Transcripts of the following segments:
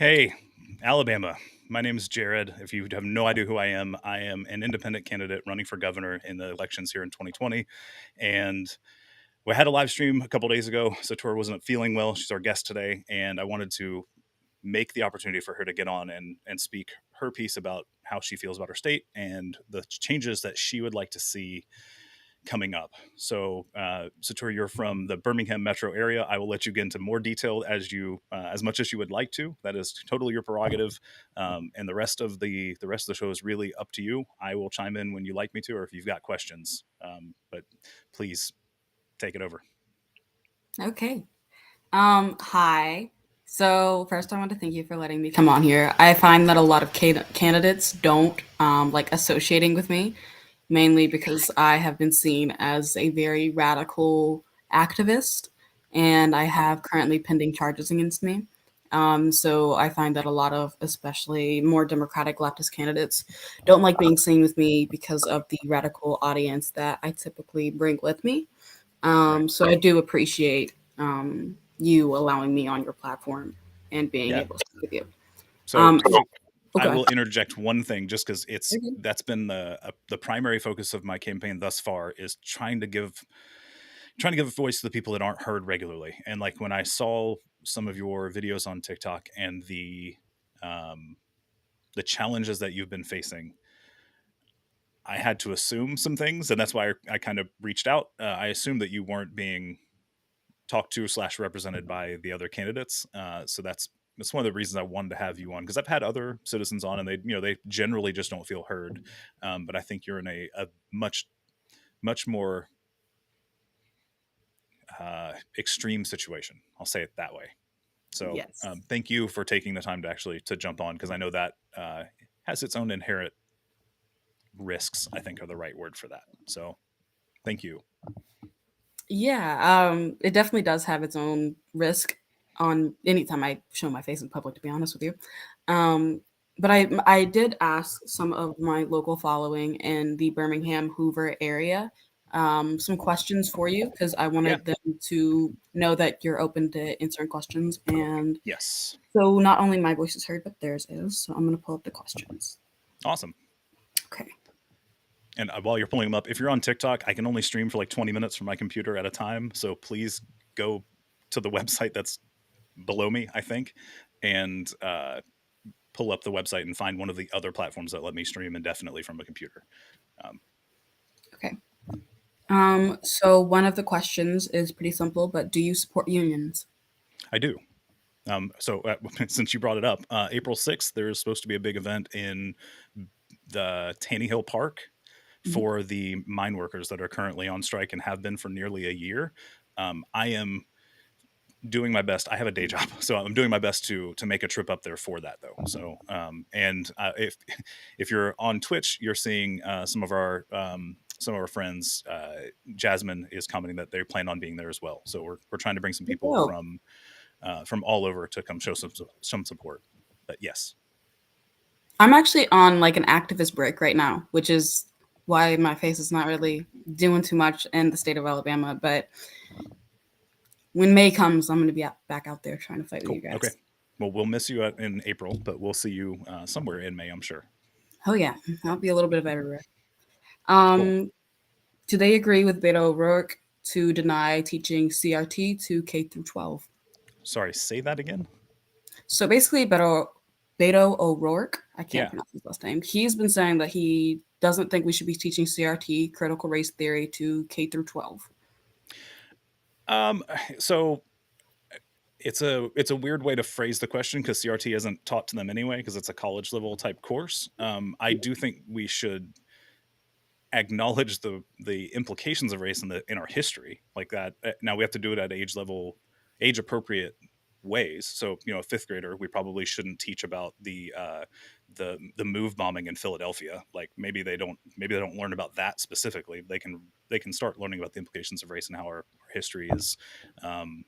Hey, Alabama. My name is Jared. If you have no idea who I am an independent candidate running for governor in the elections here in 2020. And we had a live stream a couple days ago. Satura wasn't feeling well. She's our guest today. And I wanted to make the opportunity for her to get on and speak her piece about how she feels about her state and the changes that she would like to see coming up. So, Satur, you're from the Birmingham metro area. I will let you get into more detail as much as you would like to. That is totally your prerogative, and the rest of the show is really up to you. I will chime in when you like me to, or if you've got questions. But please take it over. Okay. Hi. So first, I want to thank you for letting me come on here. I find that a lot of candidates don't like associating with me, mainly because I have been seen as a very radical activist, and I have currently pending charges against me. So I find that a lot of, especially more democratic leftist candidates, don't like being seen with me because of the radical audience that I typically bring with me. Right. So I do appreciate you allowing me on your platform and being Yeah. able to speak with you. So I Okay. will interject one thing, just because it's Okay. that's been the primary focus of my campaign thus far is trying to give a voice to the people that aren't heard regularly. And like when I saw some of your videos on TikTok and um, the challenges that you've been facing, I had to assume some things, and that's why I kind of reached out. I assumed that you weren't being talked to slash represented by the other candidates. So that's one of the reasons I wanted to have you on, because I've had other citizens on and they generally just don't feel heard. But I think you're in a much more extreme situation. I'll say it that way. So Yes. thank you for taking the time to actually to jump on, because I know that has its own inherent risks. I think are the right word for that. So thank you. Yeah. It definitely does have its own risk on anytime I show my face in public, to be honest with you. Um, but I did ask some of my local following in the Birmingham Hoover area some questions for you because I Yeah. wanted them to know that you're open to answering questions. And Yes. so not only my voice is heard, but theirs is. So I'm going to pull up the questions. Awesome. Okay. And while you're pulling them up, if you're on TikTok, I can only stream for like 20 minutes from my computer at a time. So please go to the website that's below me, I think, and pull up the website and find one of the other platforms that let me stream indefinitely from a computer. Um, Okay. So one of the questions is pretty simple, but do you support unions? I do. So since you brought it up, April 6th, there's supposed to be a big event in the Tanny Hill Park Mhm. for the mine workers that are currently on strike and have been for nearly a year. I am doing my best. I have a day job, so I'm doing my best to make a trip up there for that, though. So, and if you're on Twitch, you're seeing some of our friends. Jasmine is commenting that they plan on being there as well. So we're trying to bring some people Oh, from all over to come show some support. But yes, I'm actually on like an activist break right now, which is why my face is not really doing too much in the state of Alabama. But when May comes, I'm going to be back out there trying to fight with cool. you Okay. guys. Well, we'll miss you in April, but we'll see you somewhere in May, I'm sure. Oh yeah, I'll be a little bit of everywhere. Cool. Um, do they agree with Beto O'Rourke to deny teaching CRT to K through 12? Sorry, say that again. So basically, Beto O'Rourke, I can't Yeah. pronounce his last name. He's been saying that he doesn't think we should be teaching CRT, critical race theory, to K through 12. Um. So it's a weird way to phrase the question, because CRT isn't taught to them anyway, because it's a college level type course. I do think we should acknowledge the implications of race in our history like that. Now we have to do it at age appropriate ways. So a fifth grader, we probably shouldn't teach about the move bombing in Philadelphia. Like maybe they don't learn about that specifically. They can start learning about the implications of race and how our history is. um,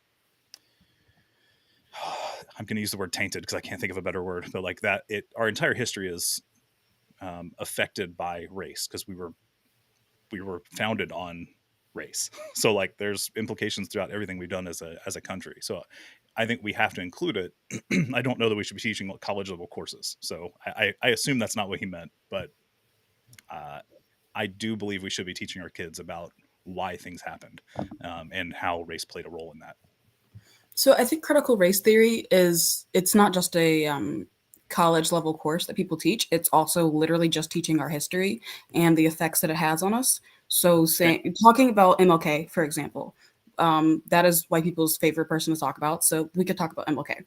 I'm going to use the word tainted because I can't think of a better word, but like that, our entire history is affected by race, because we were founded on race. So like there's implications throughout everything we've done as a country. So I think we have to include it. I don't know that we should be teaching college level courses. So I assume that's not what he meant, but uh, I do believe we should be teaching our kids about why things happened, and how race played a role in that. So I think critical race theory is it's not just a college level course that people teach. It's also literally just teaching our history and the effects that it has on us. So Okay. saying talking about MLK, for example, that is white people's favorite person to talk about. So we could talk about MLK.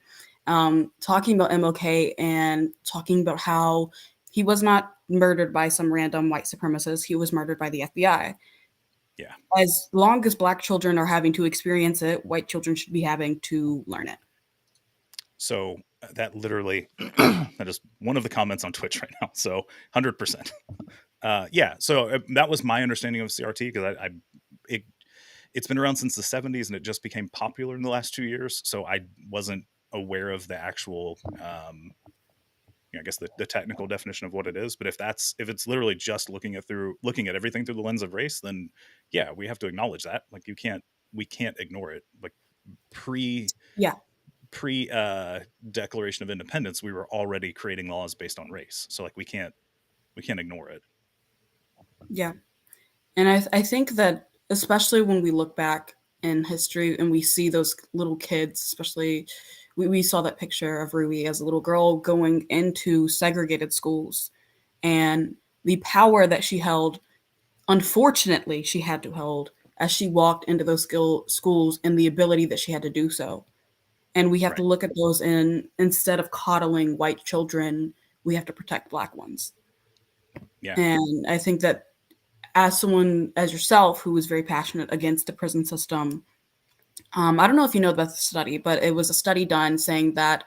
Talking about MLK and talking about how he was not murdered by some random white supremacist. He was murdered by the FBI. Yeah. As long as black children are having to experience it, white children should be having to learn it. So that literally, that is one of the comments on Twitch right now. So 100%. Yeah. So that was my understanding of CRT, because it, it's been around since the 70s and it just became popular in the last 2 years. So I wasn't aware of the actual, I guess the technical definition of what it is. But if it's literally just looking at everything through the lens of race, then yeah, we have to acknowledge that. Like we can't ignore it. Like pre Yeah, pre Declaration of Independence, we were already creating laws based on race. So like we can't ignore it. yeah. And I think that especially when we look back in history and we see those little kids, especially we saw that picture of Rui as a little girl going into segregated schools and the power that she held, unfortunately, she had to hold as she walked into those schools and the ability that she had to do so. And we have to Right. look at those in instead of coddling white children, we have to protect black ones. Yeah. And I think that as someone as yourself who was very passionate against the prison system, I don't know if you know about the study, but it was a study done saying that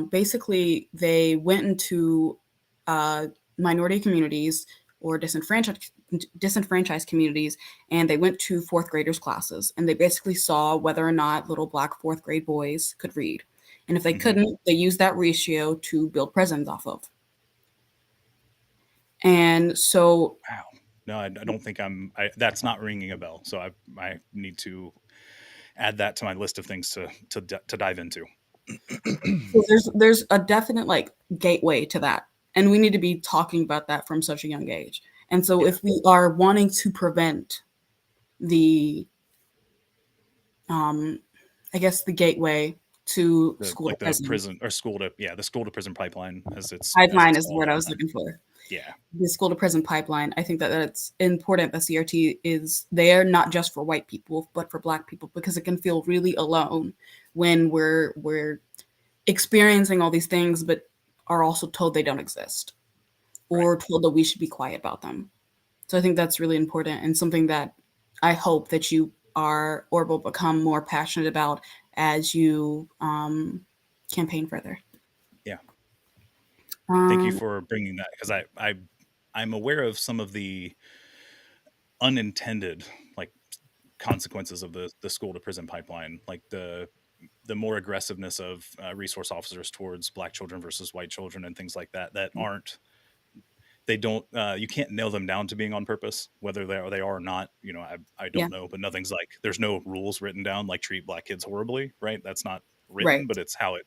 basically they went into uh, minority communities or disenfranchised communities, and they went to fourth graders classes, and they basically saw whether or not little black fourth grade boys could read, and if they Hmm. couldn't, they used that ratio to build prisons off of. And so Wow. No, I don't think that's not ringing a bell. So I need to add that to my list of things to dive into. So there's a definite like gateway to that, and we need to be talking about that from such a young age. And so Yeah. if we are wanting to prevent the, um, I guess the gateway to school to The prison, prison or school to the school to prison pipeline, as pipeline it's is the called. word I was looking for. Yeah. The school to prison pipeline. I think that it's important that CRT is there not just for white people but for black people because it can feel really alone when we're experiencing all these things but are also told they don't exist, Right. or told that we should be quiet about them. So I think that's really important and something that I hope that you are or will become more passionate about as you campaign further. Yeah. Thank you Um, for bringing that, because I'm aware of some of the unintended, like, consequences of the school to prison pipeline, like the more aggressiveness of resource officers towards black children versus white children and things like that aren't they don't you can't nail them down to being on purpose, whether they are or not. I yeah, don't know, but nothing's like, there's no rules written down like treat black kids horribly, right? That's not written, right. but it's how it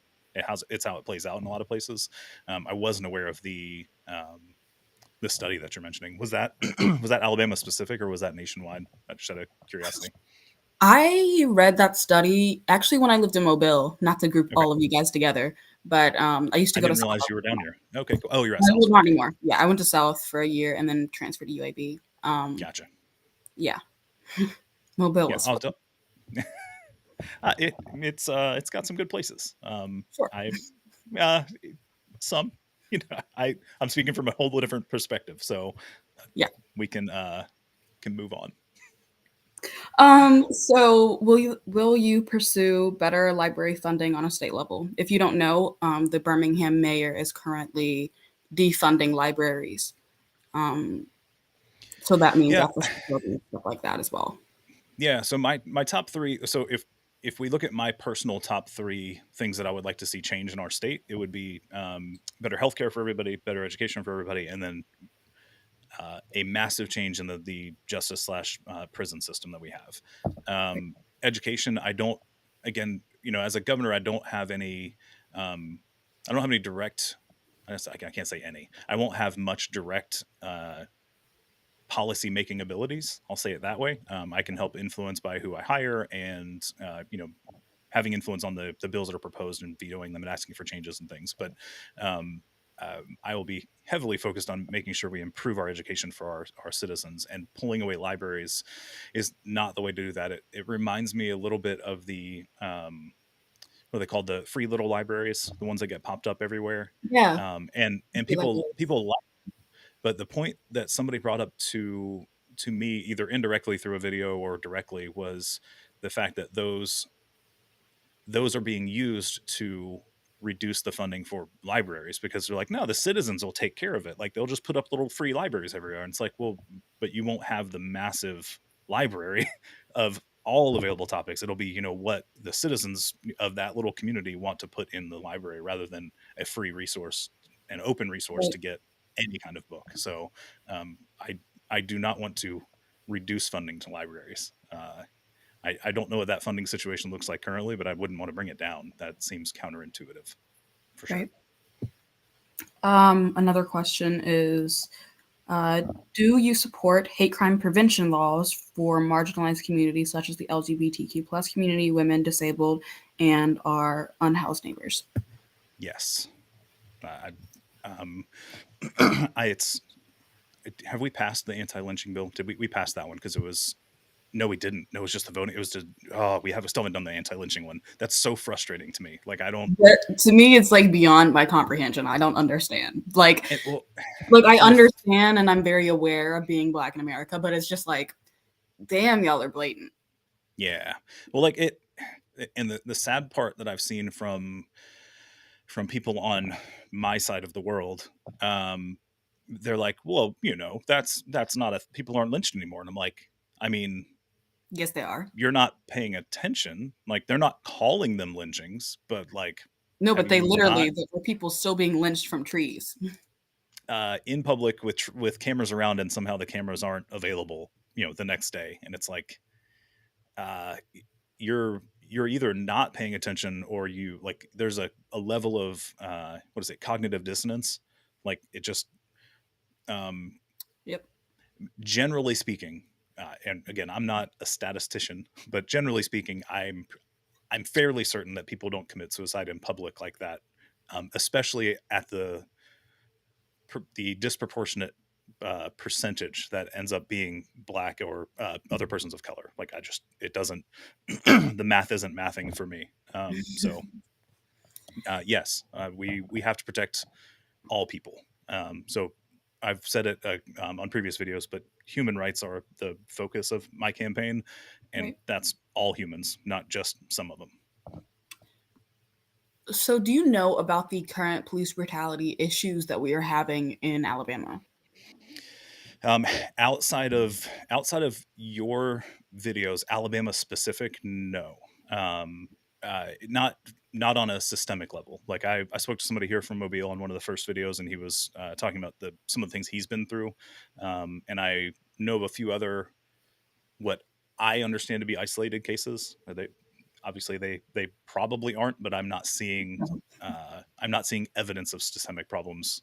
plays out in a lot of places. I wasn't aware of the study that you're mentioning. Was that was that Alabama specific, or was that nationwide? Just out of curiosity. I read that study actually when I lived in Mobile, not to group Okay. all of you guys together, but I used to I go to didn't South. realize you were down here. Okay, cool. Oh, you're at I South. live not Okay, anymore. Yeah, I went to South for a year and then transferred to UAB. gotcha. Yeah, Mobile Yeah, was I'll fun. tell. It's got some good places. Sure. I uh, some I'm speaking from a whole different perspective, so Yeah. we can move on. So will you pursue better library funding on a state level? If you don't know, the Birmingham mayor is currently defunding libraries. Um, so that means Yeah, after school and stuff like that as well. yeah. So my top three. So if we look at my personal top three things that I would like to see change in our state, it would be better healthcare for everybody, better education for everybody, and then a massive change in the justice slash prison system that we have. Education, I don't. Again, as a governor, I don't have any, I don't have any direct. I can't say any. I won't have much direct policy making abilities. I'll say it that way. I can help influence by who I hire, and having influence on the bills that are proposed and vetoing them and asking for changes and things. But um, I will be heavily focused on making sure we improve our education for our citizens, and pulling away libraries is not the way to do that. It reminds me a little bit of the what are they called, the free little libraries, the ones that get popped up everywhere. Yeah. And Feel like people like, but the point that somebody brought up to me, either indirectly through a video or directly, was the fact that those are being used to reduce the funding for libraries, because they're like, no, the citizens will take care of it. Like, they'll just put up little free libraries everywhere. And it's like, well, but you won't have the massive library of all available topics. It'll be, what the citizens of that little community want to put in the library, rather than a free resource, an open resource Right. to get any kind of book. So I do not want to reduce funding to libraries. I don't know what that funding situation looks like currently, but I wouldn't want to bring it down. That seems counterintuitive, for sure. Right. Another question is, uh, do you support hate crime prevention laws for marginalized communities such as the LGBTQ plus community, women, disabled, and our unhoused neighbors? Yes. I, um, it's, have we passed the anti-lynching bill? Did we pass that one? Because it was, no, we didn't. No, it was just the voting. It was just, oh, still haven't done the anti-lynching one. That's so frustrating to me. Like, I don't, To me, it's like beyond my comprehension. I don't understand. well, Like I with, understand, and I'm very aware of being Black in America, but it's just like, damn, y'all are blatant. yeah. Well, like and the sad part that I've seen from people on my side of the world, um, they're like, well, that's not a, people aren't lynched anymore. And I'm like, I mean, Yes, they are. you're not paying attention. Like, they're not calling them lynchings, but like, No, have but they you not, literally there are people still being lynched from trees. in public with cameras around, and somehow the cameras aren't available, the next day? And it's like, uh, you're either not paying attention, or you, like, there's a level of what is it, cognitive dissonance. Like, it just, um, Yep. generally speaking, and again, I'm not a statistician, but generally speaking, I'm fairly certain that people don't commit suicide in public like that, especially at the disproportionate percentage that ends up being black or other persons of color. Like, it doesn't, the math isn't mathing for me. So yes, we have to protect all people. So I've said it on previous videos, but human rights are the focus of my campaign, and Right. that's all humans, not just some of them. So, do you know about the current police brutality issues that we are having in Alabama? Um, outside of your videos, Alabama specific, no. Um, not on a systemic level. Like, I spoke to somebody here from Mobile on one of the first videos, and he was talking about some of the things he's been through, and I know of a few other, what I understand to be isolated cases. They obviously they probably aren't, but I'm not seeing evidence of systemic problems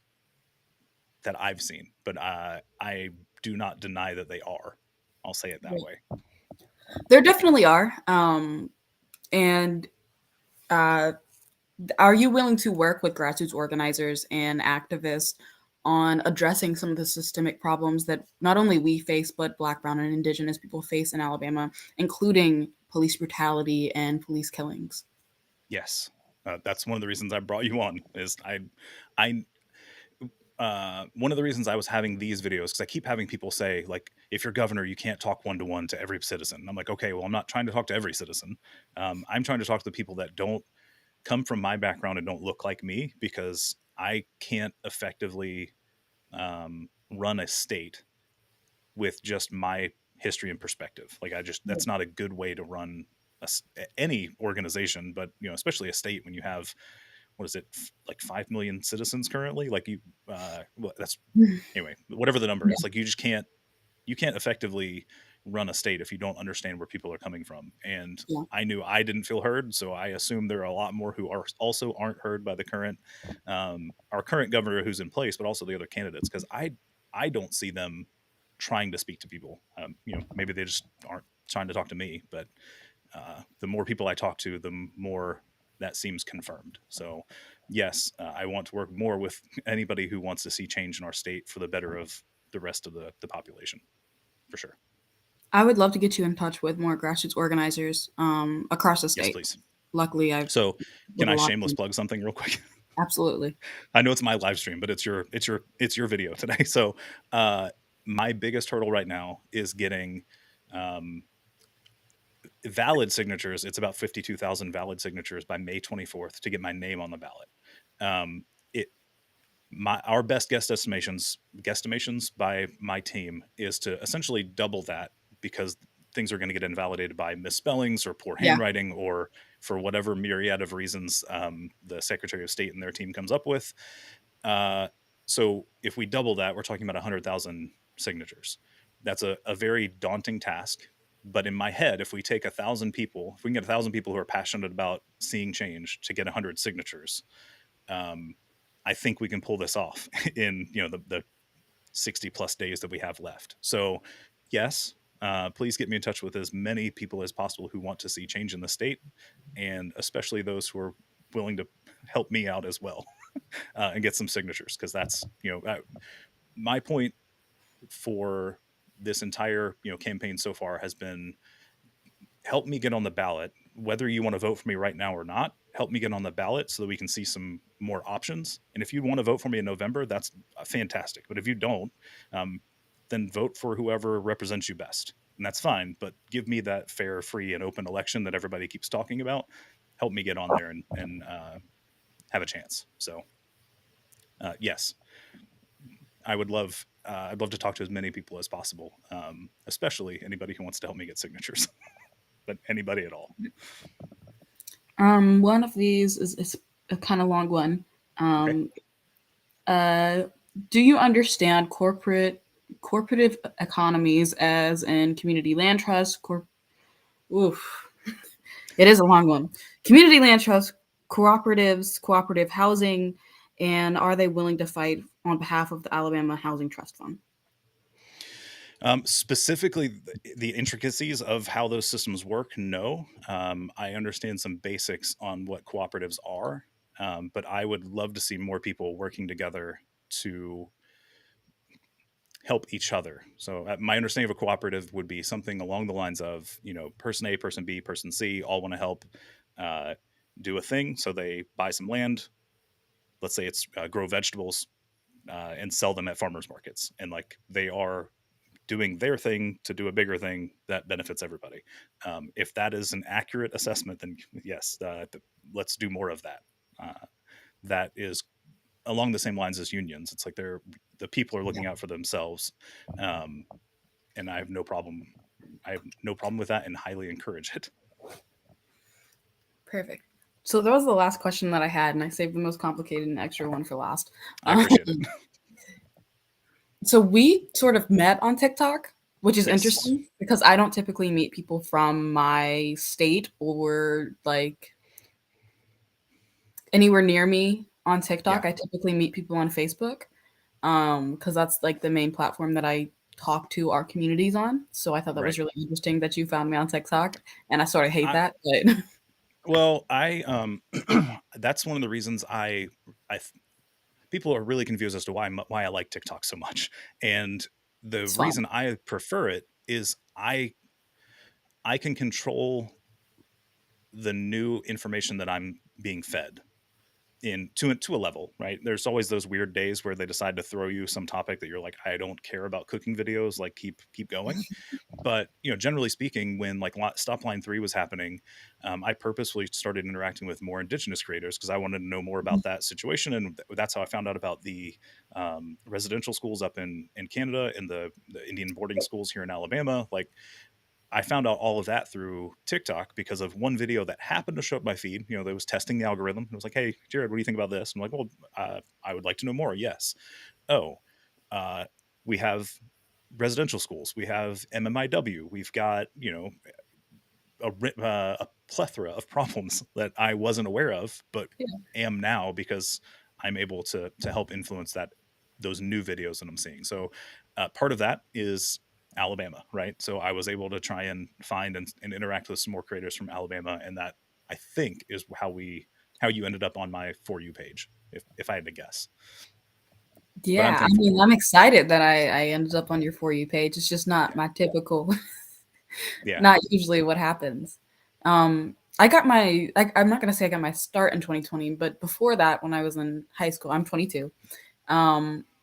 that I've seen. But I do not deny that they are. I'll say it that Right. way. There definitely are. And uh, are you willing to work with grassroots organizers and activists on addressing some of the systemic problems that not only we face, but Black, Brown, and Indigenous people face in Alabama, including police brutality and police killings? Yes, that's one of the reasons I brought you on. Is I one of the reasons I was having these videos, because I keep having people say, like, if you're governor, you can't talk one to one to every citizen. I'm like, okay, well, I'm not trying to talk to every citizen. I'm trying to talk to the people that don't come from my background and don't look like me, because I can't effectively run a state with just my history and perspective. Like, that's not a good way to run any organization, but especially a state, when you have, what is it, like 5 million citizens currently. Like, well, that's, anyway, whatever the number is, like, you just can't effectively run a state if you don't understand where people are coming from. And Yeah. I knew I didn't feel heard, so I assume there are a lot more who are also aren't heard by the current our current governor who's in place, but also the other candidates, because I don't see them trying to speak to people. Maybe they just aren't trying to talk to me, but the more people I talk to, the more that seems confirmed. So, yes, I want to work more with anybody who wants to see change in our state for the better of the rest of the population, for sure. I would love to get you in touch with more grassroots organizers across the Yes, state. please. Luckily, I've So, with can a I lot shameless of plug something real quick? absolutely. I know it's my live stream, but it's your video today. So, uh, my biggest hurdle right now is getting um, valid signatures. It's about 52,000 valid signatures by May 24th to get my name on the ballot. It my our best guesstimations by my team is to essentially double that, because things are going to get invalidated by misspellings or poor Yeah. handwriting or for whatever myriad of reasons the Secretary of State and their team comes up with. uh, so if we double that, we're talking about 100,000 signatures. That's a very daunting task. But in my head, if we take 1,000 people, if we can get 1,000 people who are passionate about seeing change to get 100 signatures, um, I think we can pull this off in the 60 plus days that we have left. So, yes, please get me in touch with as many people as possible who want to see change in the state, and especially those who are willing to help me out as well and get some signatures, because that's my point for this entire campaign so far has been help me get on the ballot. Whether you want to vote for me right now or not, help me get on the ballot so that we can see some more options. And if you want to vote for me in November, that's fantastic. But if you don't, um, then vote for whoever represents you best. And that's fine. But give me that fair, free, and open election that everybody keeps talking about. Help me get on there and have a chance. So, yes, I'd love to talk to as many people as possible, especially anybody who wants to help me get signatures, but anybody at all. One of these is a kind of long one. Okay. Um, uh, do you understand corporative economies as in community land trust? Oof, it is a long one. Community land trust, cooperatives, cooperative housing, and are they willing to fight on behalf of the Alabama Housing Trust Fund? Specifically, the intricacies of how those systems work, no. I understand some basics on what cooperatives are, but I would love to see more people working together to help each other. So, my understanding of a cooperative would be something along the lines of, person A, person B, person C all want to help uh, do a thing. So, they buy some land. Let's say it's grow vegetables and sell them at farmers markets. And like they are doing their thing to do a bigger thing that benefits everybody. If that is an accurate assessment, then yes, let's do more of that. That is along the same lines as unions. It's like the people are Yeah, looking out for themselves, um, and I have no problem. I have no problem with that, and highly encourage it. perfect. So that was the last question that I had, and I saved the most complicated and extra one for last. I appreciate it. So we sort of met on TikTok, which is Yes. interesting because I don't typically meet people from my state or like anywhere near me on Yeah. TikTok. I typically meet people on Facebook because that's like the main platform that I talk to our communities on. So I thought that was Right. really interesting that you found me on TikTok, and I sort of hate I, that, but well, I that's one of the reasons I people are really confused as to why I like TikTok so much. And the it's fun. reason I prefer it is I can control the new information that I'm being fed in to a level, right? There's always those weird days where they decide to throw you some topic that you're like, I don't care about cooking videos, like keep going. But generally speaking, when like Stop Line 3 was happening, I purposefully started interacting with more indigenous creators because I wanted to know more about that situation, and that's how I found out about the residential schools up in Canada and the Indian boarding schools here in Alabama. Like, I found out all of that through TikTok because of one video that happened to show up my feed. That was testing the algorithm. It was like, "Hey, Jared, what do you think about this?" I'm like, "Well, I would like to know more." Yes. Oh, uh, we have residential schools. We have MMIW. We've got, a plethora of problems that I wasn't aware of, but Yeah. am now because I'm able to help influence those new videos that I'm seeing. So part of that is Alabama, right? So I was able to try and find and interact with some more creators from Alabama, and that I think is how you ended up on my For You page, if I had to guess. But I'm Yeah, I thankful mean, for it. I'm excited that I ended up on your For You page. It's just not Yeah, my typical, yeah, not usually what happens. I got I'm not gonna say I got my start in 2020, but before that, when I was in high school, I'm 22.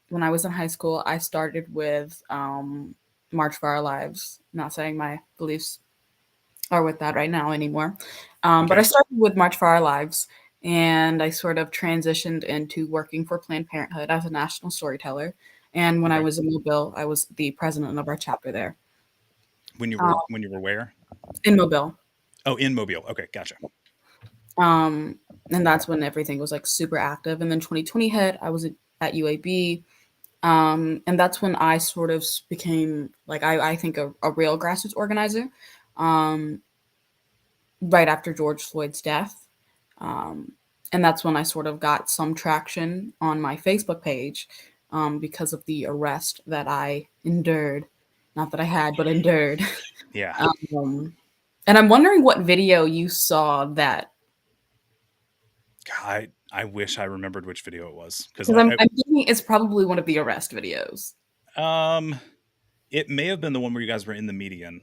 When I was in high school, I started with March for Our Lives. Not saying my beliefs are with that right now anymore, but I okay, started with March for Our Lives, and I sort of transitioned into working for Planned Parenthood as a national storyteller. And when I okay. was in Mobile, I was the president of our chapter there. Um, When you were where? in Mobile. Oh, in Mobile. Okay, gotcha. And that's when everything was like super active. And then 2020 hit. I was at UAB. And that's when I sort of became like I think a real grassroots organizer. Um, right after George Floyd's death. Um, and that's when I sort of got some traction on my Facebook page because of the arrest that I endured. Not that I had, but endured. Yeah. um, and I'm wondering what video you saw that, God, I wish I remembered which video it was because because I'm thinking it's probably one of the arrest videos. it may have been the one where you guys were in the median.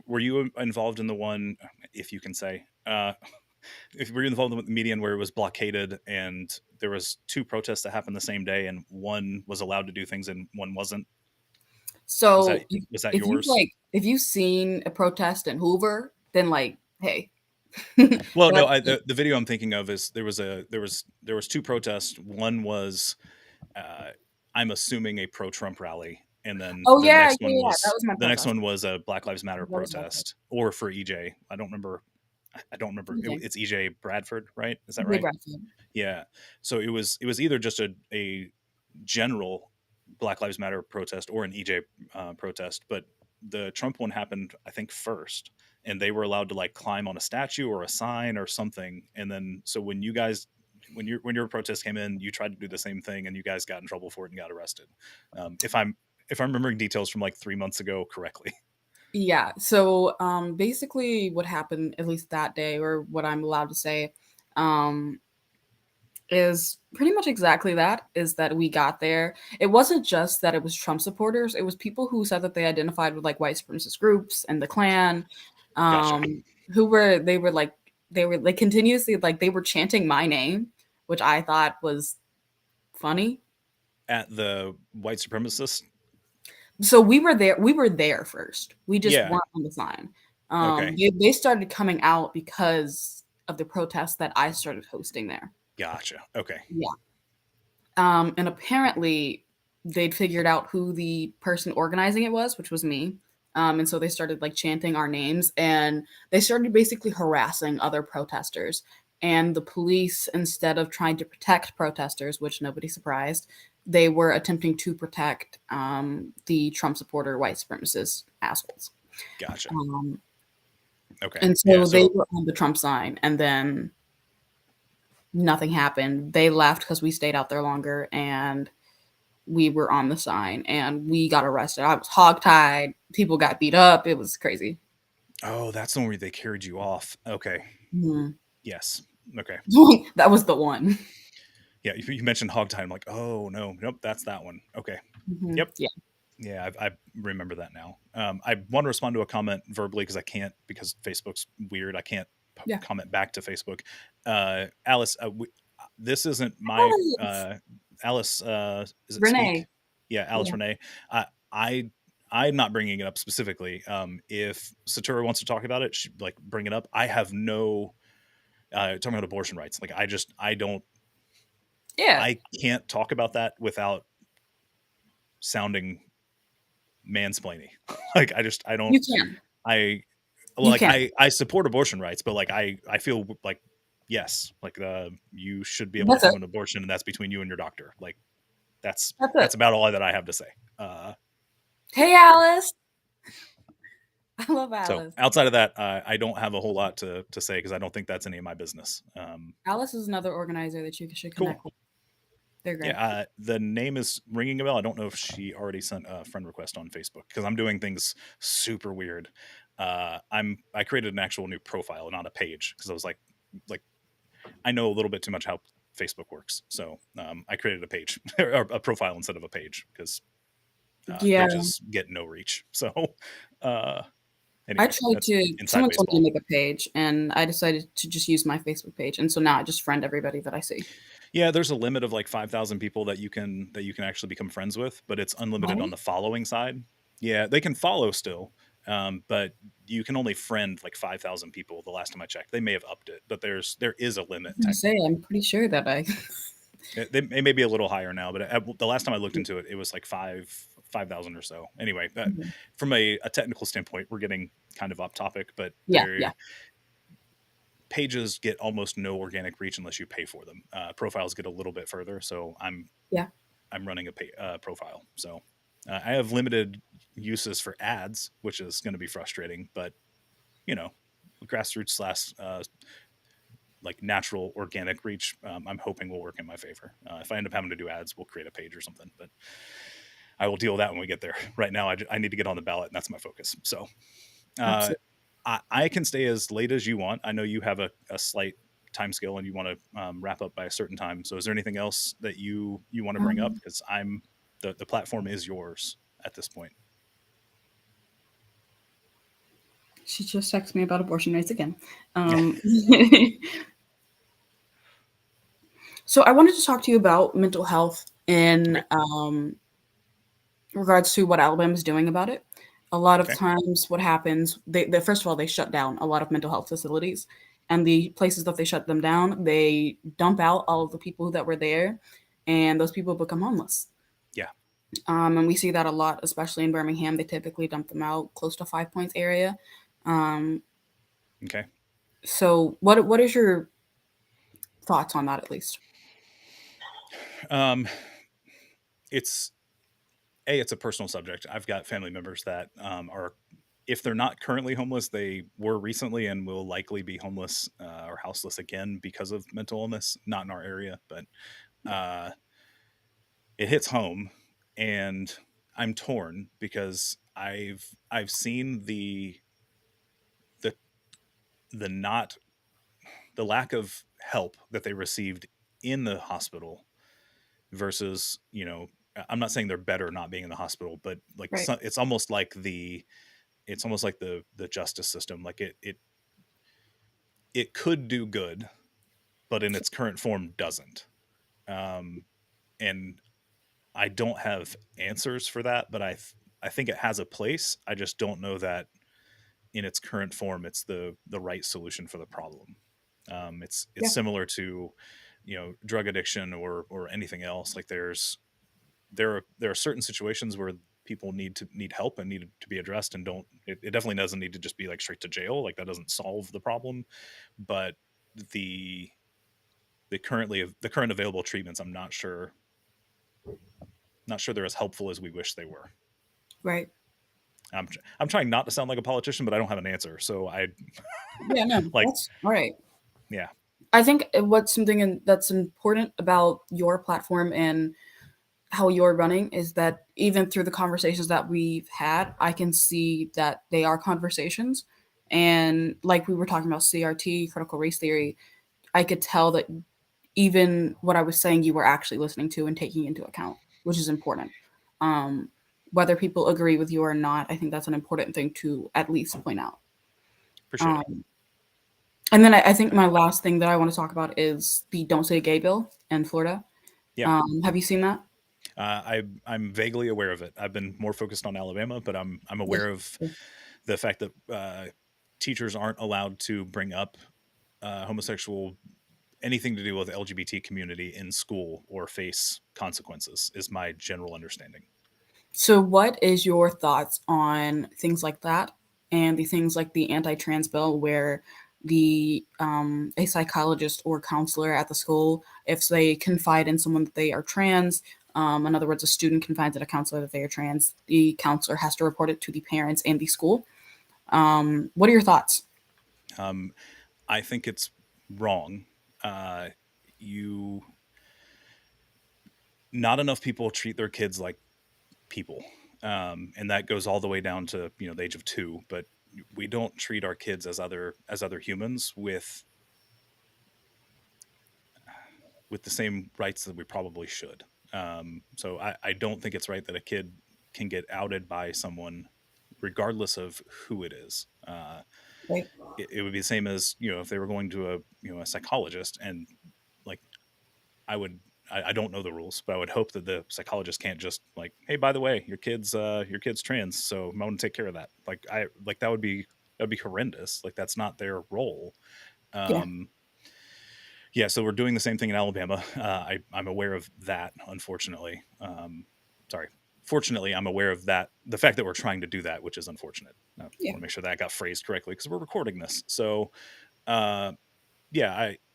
Were you involved in the one, if you can say, if were you involved in the median where it was blockaded and there was two protests that happened the same day and one was allowed to do things and one wasn't? Was that So was that if you yours? like, if you've seen a protest in Hoover, then like, hey, Well, no, that's the video I'm thinking of is there was two protests. One was uh, I'm assuming a pro Trump rally, and then oh yeah, yeah, yeah, that was my the next protest. one was a Black Lives Matter That was my protest. protest, or for EJ. I don't remember. I don't remember. Okay. It's EJ Bradford, right? Is that Jay right? Bradfield. Yeah. So it was either just a general Black Lives Matter protest or an EJ protest, but the Trump one happened, I think, first, and they were allowed to like climb on a statue or a sign or something. And then, so when your protest came in, you tried to do the same thing, and you guys got in trouble for it and got arrested. If I'm remembering details from like 3 months ago correctly. Yeah. So basically what happened, at least that day, or what I'm allowed to say, um, is pretty much exactly that, is that we got there. It wasn't just that it was Trump supporters, it was people who said that they identified with like white supremacist groups and the Klan, Gotcha. who were like they were like continuously like they were chanting my name, which I thought was funny. At the white supremacist. So we were there first. We just Yeah. weren't on the sign. Okay. They started coming out because of the protests that I started hosting there. Gotcha. Okay. Yeah. And apparently they'd figured out who the person organizing it was, which was me. And so they started like chanting our names, and they started basically harassing other protesters. And the police, instead of trying to protect protesters, which nobody surprised, they were attempting to protect the Trump supporter white supremacist assholes. Gotcha. Um, Okay. and Yeah. so they So were on the Trump sign, and then nothing happened. They left because we stayed out there longer, and we were on the sign, and we got arrested. I was hogtied. People got beat up. It was crazy. oh, that's the one where they carried you off. Okay. Mhm. Yes. Okay. That was the one. Yeah. You mentioned hog time. I'm like, oh no, nope, that's that one. Okay. Mhm. Yep. Yeah. Yeah, I remember that now. I want to respond to a comment verbally because I can't, because Facebook's weird. I can't Yeah. comment back to Facebook. Alice, this isn't my Alice. Alice. Is it Speak? Renee. Yeah, Alice Yeah. Renee. I I'm not bringing it up specifically. If Satura wants to talk about it, like bring it up. I have no talking about abortion rights. Like I don't Yeah. I can't talk about that without sounding mansplaining. Like I don't You can. I well, You like can. I support abortion rights, but like I feel like yes, like you should be able to That's it. have an abortion, and that's between you and your doctor. Like that's That's that's it. about all that I have to say. Uh, Hey, Alice. I love So Alice. outside of that, I don't have a whole lot to say because I don't think that's any of my business. Alice is another organizer that you should Cool. connect with. They're Yeah, great. the name is ringing a bell. I don't know if she already sent a friend request on Facebook because I'm doing things super weird. I created an actual new profile, not a page, because I was like I know a little bit too much how Facebook works. So I created a page or a profile instead of a page because Yeah, pages get no reach. So uh, I anyway, tried that's to. inside Someone told me to baseball. make a page, and I decided to just use my Facebook page, and so now I just friend everybody that I see. Yeah, there's a limit of like 5,000 people that you can actually become friends with, but it's unlimited on Really? the following side. Yeah, they can follow still, but you can only friend like 5,000 people. The last time I checked, they may have upped it, but there is a I was limit gonna say, technically. I'm pretty sure that I. It may be a little higher now, but the last time I looked into it, it was like 5,000 or so. Anyway, from a technical standpoint, we're getting kind of off topic, but Yeah, yeah, pages get almost no organic reach unless you pay for them. Profiles get a little bit further, so yeah. I'm running a profile. So I have limited uses for ads, which is going to be frustrating, but you know, grassroots slash like natural organic reach, I'm hoping will work in my favor. If I end up having to do ads, we'll create a page or something, but I will deal with that when we get there. Right now, I need to get on the ballot, and that's my focus. So uh, Absolutely. I can stay as late as you want. I know you have a slight time scale and you want to wrap up by a certain time. So is there anything else that you want to bring up? Um, Because the platform is yours at this point. she just texted me about abortion rights again. Yeah. Um, so I wanted to talk to you about mental health in Okay. regards to what Alabama's doing about it. A lot of Okay. times, what happens, they first of all, they shut down a lot of mental health facilities, and the places that they shut them down, they dump out all of the people that were there, and those people become homeless. Yeah. And we see that a lot, especially in Birmingham. They typically dump them out close to Five Points area. Um, Okay. so, what is your thoughts on that, at least? Um, it's it's a personal subject. I've got family members that are, if they're not currently homeless, they were recently and will likely be homeless or houseless again because of mental illness. Not in our area, but uh, it hits home, and I'm torn because I've seen the the not the lack of help that they received in the hospital versus, I'm not saying they're better not being in the hospital, but like Right. it's almost like the justice system, like it could do good, but in its current form doesn't. um and I don't have answers for that, but I think it has a place. I just don't know that in its current form it's the right solution for the problem. It's Yeah. similar to drug addiction or anything else. Like there are certain situations where people need help and need to be addressed, and don't it definitely doesn't need to just be like straight to jail. Like that doesn't solve the problem, but the the current available treatments, I'm not sure they're as helpful as we wish they were. Right. I'm trying not to sound like a politician, but I don't have an answer. So I Yeah. No. like, That's all right. yeah, I think what's that's important about your platform and how you're running is that even through the conversations that we've had, I can see that they are conversations. And like we were talking about CRT, critical race theory, I could tell that even what I was saying, you were actually listening to and taking into account, which is important. Um, Whether people agree with you or not, I think that's an important thing to at least point out. appreciate it. Um, and then I think my last thing that I want to talk about is the Don't Say Gay bill in Florida. Yeah, Have you seen that? I'm vaguely aware of it. I've been more focused on Alabama, but I'm Yeah. aware of the fact that teachers aren't allowed to bring up homosexual anything to do with the LGBT community in school or face consequences. Is my general understanding. So, what is your thoughts on things like that, and the things like the anti-trans bill, where the a psychologist or counselor at the school, if they confide in someone that they are trans, In other words, a student confides in a counselor that they are trans. The counselor has to report it to the parents and the school. What are your thoughts? Um, I think it's wrong. You Not enough people treat their kids like people, and that goes all the way down to the age of 2. But we don't treat our kids as other humans with the same rights that we probably should. So I don't think it's right that a kid can get outed by someone, regardless of who it is. Right. It would be the same as if they were going to a psychologist, and like I would. I don't know the rules, but I would hope that the psychologist can't just like, hey, by the way, your kid's trans, so I'm going to take care of that. That would be horrendous. Like that's not their role. Yeah. Um, yeah, so we're doing the same thing in Alabama. I'm aware of that, unfortunately. Sorry, fortunately, I'm aware of that. The fact that we're trying to do that, which is unfortunate. I want Yeah. to make sure that got phrased correctly because we're recording this. So, uh, yeah,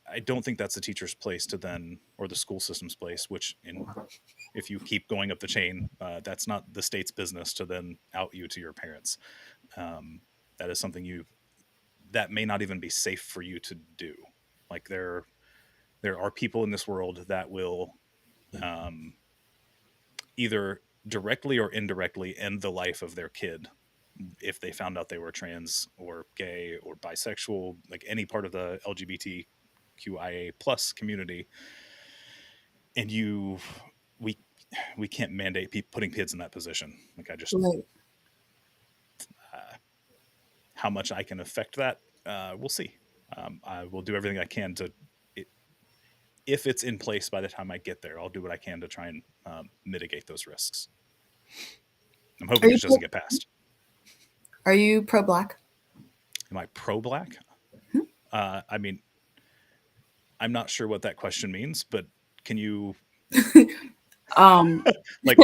I don't think that's the teacher's place to then, or the school system's place. If you keep going up the chain, that's not the state's business to then out you to your parents. Um, that is something that may not even be safe for you to do. Like there are people in this world that will um, either directly or indirectly end the life of their kid if they found out they were trans or gay or bisexual, like any part of the LGBTQIA plus community. And we we can't mandate putting kids in that position. Like I just Right. uh, how much I can affect that, we'll see. I will do everything I can to if it's in place by the time I get there, I'll do what I can to try and mitigate those risks. I'm Are hoping it you just doesn't get passed. are you pro black? Am I pro black? I mean, I'm not sure what that question means, but can you um, like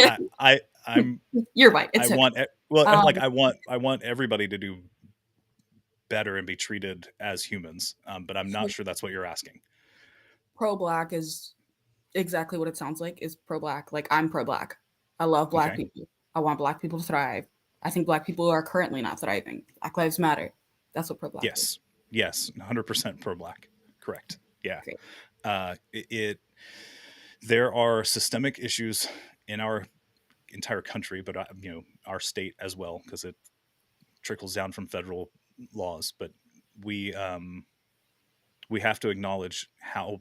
I'm you're right. I It's okay. want well like Um, I want everybody to do better and be treated as humans, but I'm not sure that's what you're asking. pro black is exactly what it sounds like. Is pro black. Like I'm pro black. I love black Okay. people. I want black people to thrive. I think black people are currently not thriving. Black lives matter. That's what pro black is. Yes. Yes. 100% pro black. Correct. Yeah. Great. It there are systemic issues in our entire country, but our state as well, because it trickles down from federal laws. But we um, we have to acknowledge how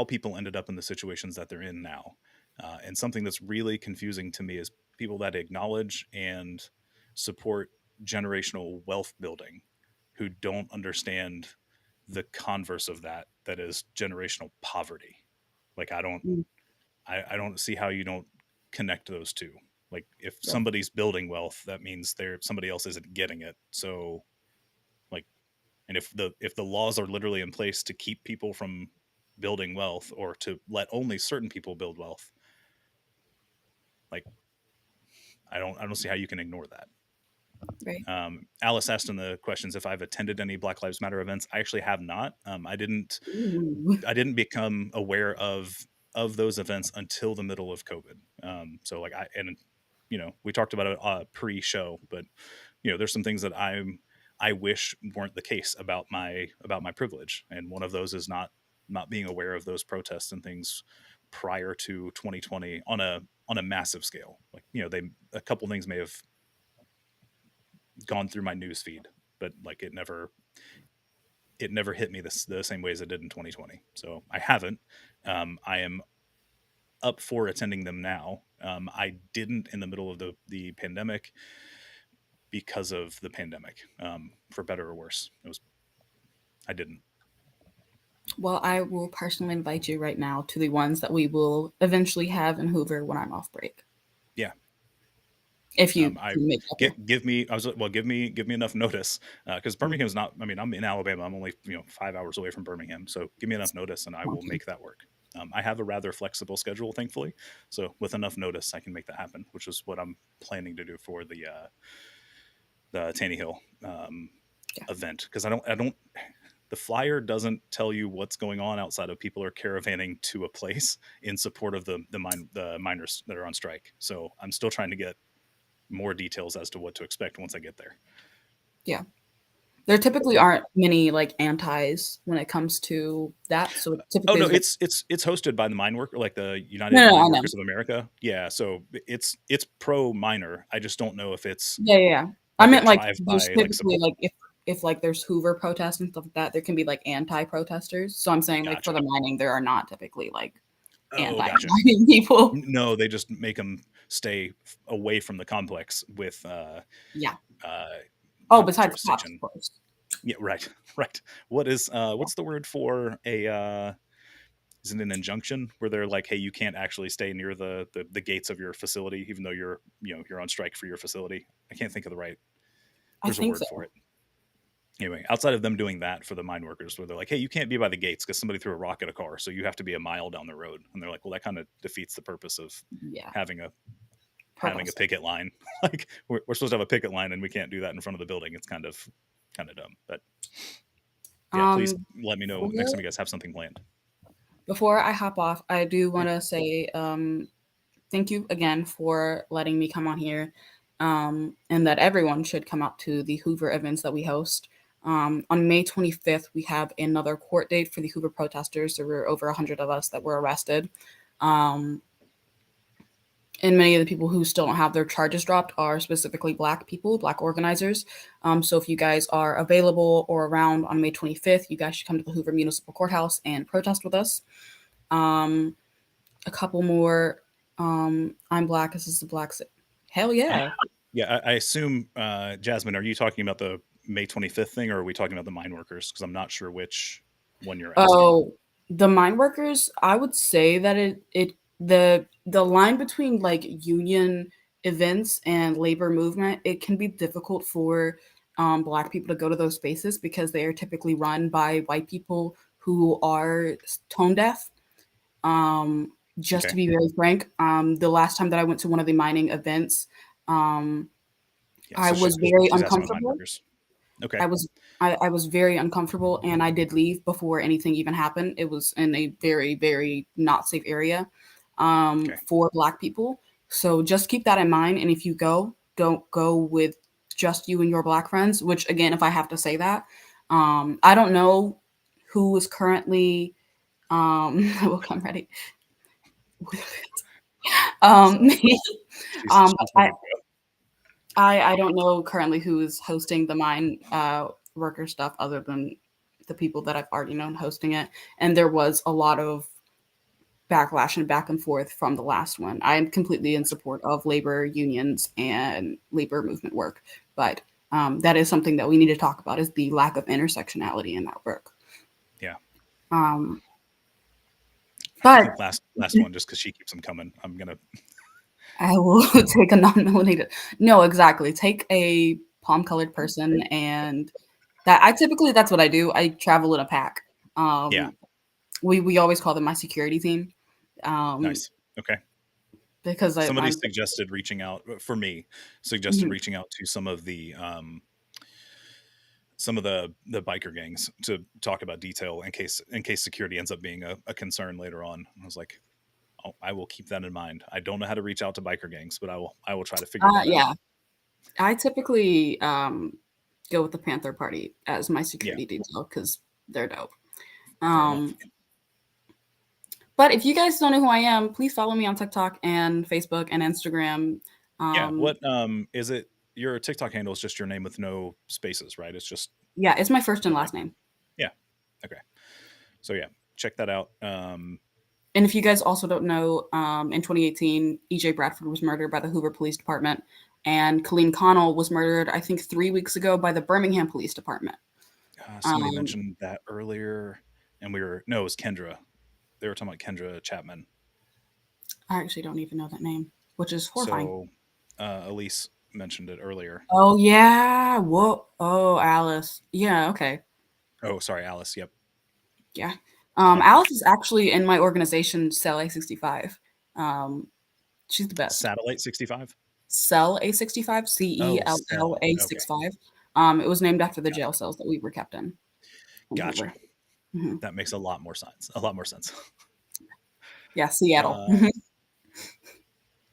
people ended up in the situations that they're in now. And something that's really confusing to me is people that acknowledge and support generational wealth building who don't understand the converse of that is generational poverty. Like Mm, I don't see how you don't connect those two. Like if right. somebody's building wealth, that means somebody else isn't getting it. So like, and if the laws are literally in place to keep people from building wealth or to let only certain people build wealth, like I don't see how you can ignore that. Right. Alice asked in the questions if I've attended any Black Lives Matter events. I actually have not. I didn't. Ooh. I didn't become aware of those events until the middle of COVID. So like we talked about it pre-show, but there's some things that I wish weren't the case about my privilege, and one of those is not being aware of those protests and things prior to 2020 on a massive scale. Like they a couple things may have gone through my news feed, but like it never hit me the same way as it did in 2020. So I haven't. I am up for attending them now. I didn't in the middle of the pandemic because of the pandemic, for better or worse. I didn't. Well, I will personally invite you right now to the ones that we will eventually have in Hoover when I'm off break. Yeah. If you I can make it up there. give me. I was well. Give me enough notice because Mm, Birmingham's not. I mean, I'm in Alabama. I'm only 5 hours away from Birmingham. So give me enough notice, and I will okay. make that work. I have a rather flexible schedule, thankfully. So with enough notice, I can make that happen, which is what I'm planning to do for the Tanny Hill Yeah. event because I don't the flyer doesn't tell you what's going on outside of people are caravanning to a place in support of the miners that are on strike. So I'm still trying to get more details as to what to expect once I get there. Yeah. There typically aren't many like antis when it comes to that, so it Oh typically no, is very it's hosted by the mine worker, like the no, United no, Mine I know. Workers of America. Yeah, so it's pro miner. I just don't know if it's Yeah, yeah, yeah. I like a meant like drive there's by like typically support. like if like there's Hoover protests and stuff like that, there can be like anti-protesters. So I'm saying like for Gotcha. the mining, there are not typically like Oh, gotcha. anti-mining people. No, they just make them stay away from the complex with Yeah. uh Oh, not besides cops, of jurisdiction. course. Yeah, right. Right. What's the word for a is it an injunction where they're like, hey, you can't actually stay near the gates of your facility even though you're on strike for your facility. I can't think of the right, I there's a think word for so. it. Anyway, outside of them doing that for the mine workers, where they're like, hey, you can't be by the gates because somebody threw a rock at a car, so you have to be a mile down the road. And they're like, well, that kind of defeats the purpose of Yeah. having a Protest. picket line. Like we're supposed to have a picket line and we can't do that in front of the building. It's kind of dumb. But yeah, please Um, let me know next time you guys have something planned. before I hop off, I do Yeah. want to say thank you again for letting me come on here, and that everyone should come out to the Hoover events that we host. On May 25th, we have another court date for the Hoover protesters. There were over 100 of us that were arrested. Um, and many of the people who still don't have their charges dropped are specifically Black people, Black organizers. So if you guys are available or around on May 25th, you guys should come to the Hoover Municipal Courthouse and protest with us. Um, a couple more. I'm Black. This is the Black. Hell I yeah. yeah, I assume Jasmine, are you talking about the May 25th thing or are we talking about the mine workers? Because I'm not sure which one you're asking. Oh, the mine workers, I would say that the line between like union events and labor movement, it can be difficult for Black people to go to those spaces because they are typically run by white people who are tone deaf. Just to Okay. be very frank, the last time that I went to one of the mining events, um, Yeah, I so was very she's asking about mine uncomfortable. workers. Okay. I was I was very uncomfortable and I did leave before anything even happened. It was in a very, very not safe area Okay. for Black people. So just keep that in mind. And if you go, don't go with just you and your Black friends, which again, if I have to say that, I don't know who is currently, well, I'm ready. um, Sorry. She's but ready to go. I don't know currently who is hosting the mine worker stuff other than the people that I've already known hosting it. And there was a lot of backlash and back and forth from the last one. I'm completely in support of labor unions and labor movement work, but that is something that we need to talk about is the lack of intersectionality in that work. Yeah. Um, I but think last one, just because she keeps them coming. I'm gonna. I will take a non-melanated. No, exactly. Take a palm-colored person, and that I typically that's what I do. I travel in a pack. Yeah. Um, we always call them my security team, um, Nice. Okay. because Somebody I'm suggested reaching out for me. Suggested mhm. reaching out to some of the biker gangs to talk about detail in case security ends up being a concern later on. I was like, oh, I will keep that in mind. I don't know how to reach out to biker gangs, but I will try to figure that out. Yeah. I typically go with the Panther Party as my Yeah. security detail because they're dope. Fair enough. Um, but if you guys don't know who I am, please follow me on TikTok and Facebook and Instagram. Yeah. Um, What is it? Your TikTok handle is just your name with no spaces, right? It's just yeah, it's my first and right. last name. Yeah. Okay. So yeah, check that out. And if you guys also don't know, in 2018, EJ Bradford was murdered by the Hoover Police Department, and Colleen Connell was murdered, I think, 3 weeks ago by the Birmingham Police Department. Somebody Um, mentioned that earlier, and we were no, it was Kendra. They were talking about Kendra Chapman. I actually don't even know that name, which is horrifying. So Elise mentioned it earlier. Oh yeah, whoa, oh Alice, yeah, okay, Oh, sorry, Alice. Yep. yeah. Um, Alice is actually in my organization, Cell A65. Um, she's the best. Satellite 65. Cell A65, Oh, CELL Cell. Okay, A65. It was named after the jail gotcha. cells that we were kept in. Gotcha. Vancouver. Hmm. That makes a lot more sense. A lot more sense. Yeah, Seattle. Uh, Mhm.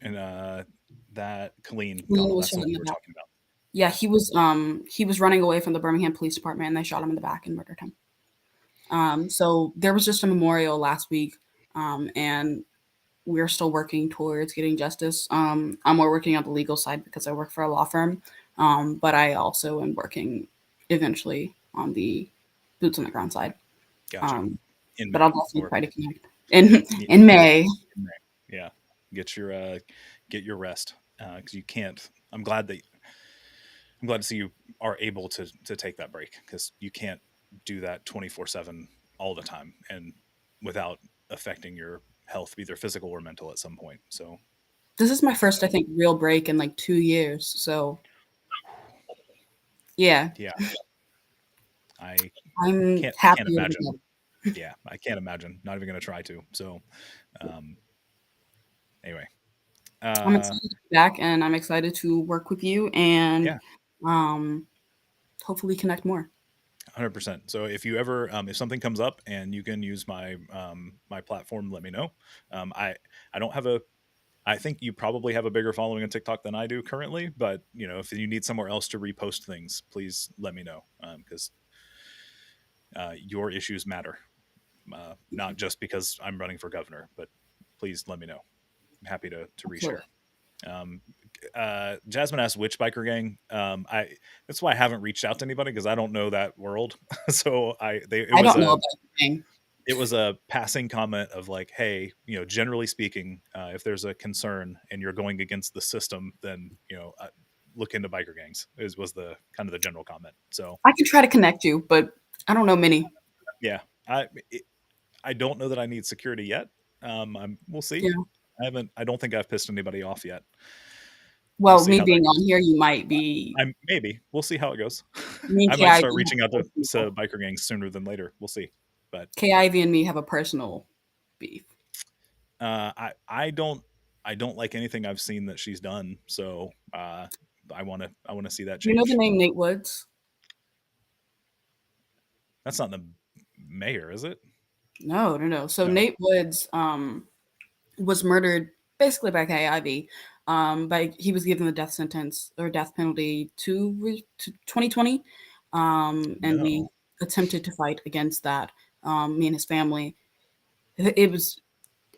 and that Colleen Lean Connell, was that's the shot one in you the were back. talking about. Yeah, Yeah. he was running away from the Birmingham Police Department, and they shot him in the back and murdered him. So there was just a memorial last week, and we're still working towards getting justice. I'm more working on the legal side because I work for a law firm, but I also am working eventually on the boots on the ground side. Gotcha. Um, In but I'll May definitely or try to connect in yeah, in May. in May. Yeah. Get your get your rest because you can't. I'm glad to see you are able to take that break because you can't do that 24/7 all the time and without affecting your health, either physical or mental, at some point. So This is my first, I think, real break in like 2 years. So yeah, yeah, I I'm can't happier to be imagine. back. Yeah, I can't imagine. Not even going to try to. So um, anyway, I'm uh, excited to be back, and I'm excited to work with you and yeah, um, hopefully connect more. 100%. So if you ever if something comes up and you can use my my platform, let me know. I don't have a I think you probably have a bigger following on TikTok than I do currently, but if you need somewhere else to repost things, please let me know because your issues matter, not just because I'm running for governor, but please let me know. I'm happy to reshare. Absolutely. Um, Jasmine asked which biker gang. I That's why I haven't reached out to anybody because I don't know that world. So I don't know about anything. it was a passing comment of like, hey, generally speaking, if there's a concern and you're going against the system, then look into biker gangs. Was the kind of the general comment. So I can try to connect you, but I don't know many. yeah, it, I don't know that I need security yet. We'll see. Yeah. I don't think I've pissed anybody off yet. We'll Well, see me how that being on goes. here, you might be. Maybe we'll see how it goes. Me and I might KIV start have reaching out a to personal. biker gangs sooner than later. We'll see. But KIV and me have a personal beef. I don't like anything I've seen that she's done. So I want to see that Do you know the change. name Nate Woods? That's not the mayor, is it? No, no, no. So No. Nate Woods was murdered basically by KIV. By he was given the death sentence or death penalty to 2020, and we No. attempted to fight against that. Me and his family. It was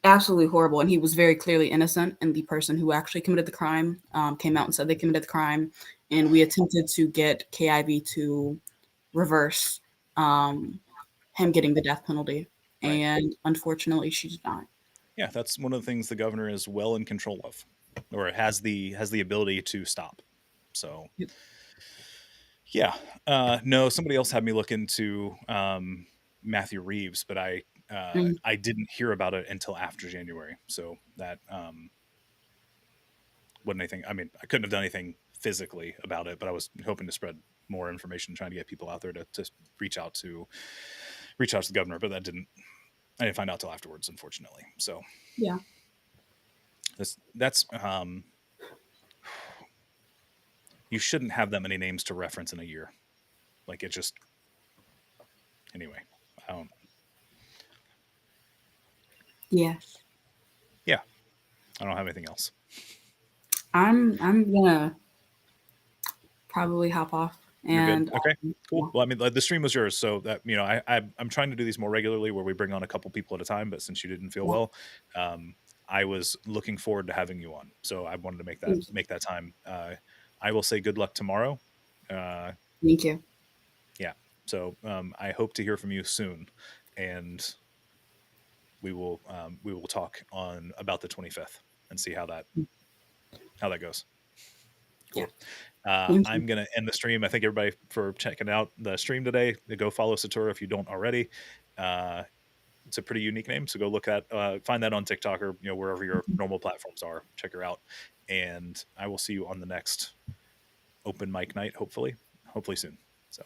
absolutely horrible, and he was very clearly innocent. And the person who actually committed the crime came out and said they committed the crime. And we attempted to get KIV to reverse um, him getting the death penalty, Right. and unfortunately, she did not. Yeah, that's one of the things the governor is well in control of, or has the ability to stop. So Yep. yeah, no, somebody else had me look into Matthew Reeves, but Mm. I didn't hear about it until after January. So that wasn't anything. I mean, I couldn't have done anything physically about it, but I was hoping to spread more information, trying to get people out there to reach out to reach out to the governor. But that didn't. I didn't find out till afterwards, unfortunately. So Yeah. that's you shouldn't have that many names to reference in a year. Like it just anyway. I don't. Yes. Yeah, I don't have anything else. I'm gonna probably hop off You're good. and Okay. yeah. Cool. Well, I mean, the stream was yours, so that I'm trying to do these more regularly, where we bring on a couple people at a time. But since you didn't feel Yeah. well, I was looking forward to having you on, so I wanted to Thank you. make that time. I will say good luck tomorrow. Thank you. Yeah. So I hope to hear from you soon, and we will talk on about the 25th and see how that goes. Yeah. Cool. Thank you. I'm going to end the stream. I thank everybody for checking out the stream today. Go follow Satura if you don't already. Uh, it's a pretty unique name, so go find that on TikTok or wherever your normal platforms are. Check her out, and I will see you on the next open mic night. Hopefully soon. So.